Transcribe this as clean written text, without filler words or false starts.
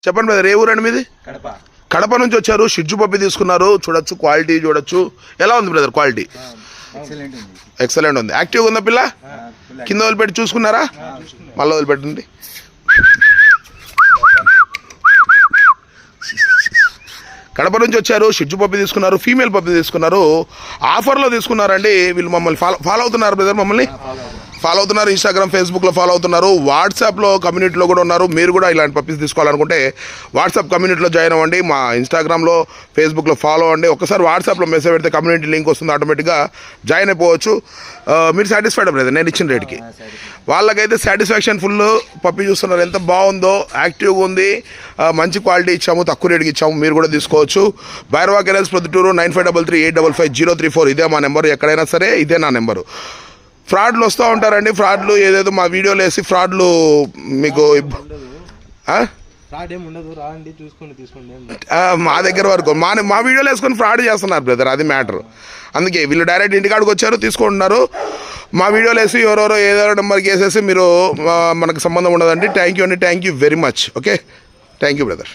చెప్పండి బ్రదర్, ఏ ఊరండి మీది? కడప నుంచి వచ్చారు. షిజ్జు పప్పి తీసుకున్నారు. చూడొచ్చు, క్వాలిటీ చూడొచ్చు. ఎలా ఉంది బ్రదర్ క్వాలిటీ? ఎక్సలెంట్ ఉంది. యాక్టివ్గా ఉందా పిల్ల? కింద వదిలిపెట్టి చూసుకున్నారా? మళ్ళీ వదిలిపెట్టండి. కడప నుంచి వచ్చారు. షిజ్జు పప్పి తీసుకున్నారు, ఫీమేల్ పప్పి తీసుకున్నారు. ఆఫర్లో తీసుకున్నారండి. వీళ్ళు మమ్మల్ని ఫాలో అవుతున్నారు బ్రదర్, మమ్మల్ని ఫాలో అవుతున్నారు. ఇన్స్టాగ్రామ్, ఫేస్బుక్లో ఫాలో అవుతున్నారు. వాట్సాప్లో కమ్యూనిటీలో కూడా ఉన్నారు. మీరు కూడా ఇలాంటి పప్పీస్ తీసుకోవాలనుకుంటే వాట్సాప్ కమ్యూనిటీలో జాయిన్ అవ్వండి. మా ఇన్స్టాగ్రామ్లో, ఫేస్బుక్లో ఫాలో అవ్వండి. ఒకసారి వాట్సాప్లో మెసేజ్ పెడితే కమ్యూనిటీ లింక్ వస్తుంది, ఆటోమేటిక్గా జాయిన్ అయిపోవచ్చు. మీరు సాటిస్ఫైడ్ బ్రదర్ నేను ఇచ్చిన రేట్కి? వాళ్ళకైతే సాటిస్ఫాక్షన్ ఫుల్. పప్పి చూస్తున్నారు ఎంత బాగుందో, యాక్టివ్గా ఉంది, మంచి క్వాలిటీ ఇచ్చాము, తక్కువ రేటుకి ఇచ్చాము. మీరు కూడా తీసుకోవచ్చు. భైరవా కెరల్స్ ప్రొద్దుటూరు 9533855354 ఇదే మా నెంబరు. ఎక్కడైనా సరే ఇదే నా నెంబరు. ఫ్రాడ్లు వస్తూ ఉంటారండి. ఫ్రాడ్లు ఏదేదో మా వీడియోలు వేసి ఫ్రాడ్లు మీకు మా దగ్గర వరకు మా వీడియోలు వేసుకొని ఫ్రాడ్ చేస్తున్నారు బ్రదర్, అది మ్యాటర్. అందుకే వీళ్ళు డైరెక్ట్ ఇంటికాడికి వచ్చారు, తీసుకుంటున్నారు. మా వీడియోలు వేసి ఎవరెవరో ఏదో నెంబర్కి వేసేసి మీరు మనకు సంబంధం ఉండదండి. థ్యాంక్ యూ అండి, thank you very much. Okay, thank you brother.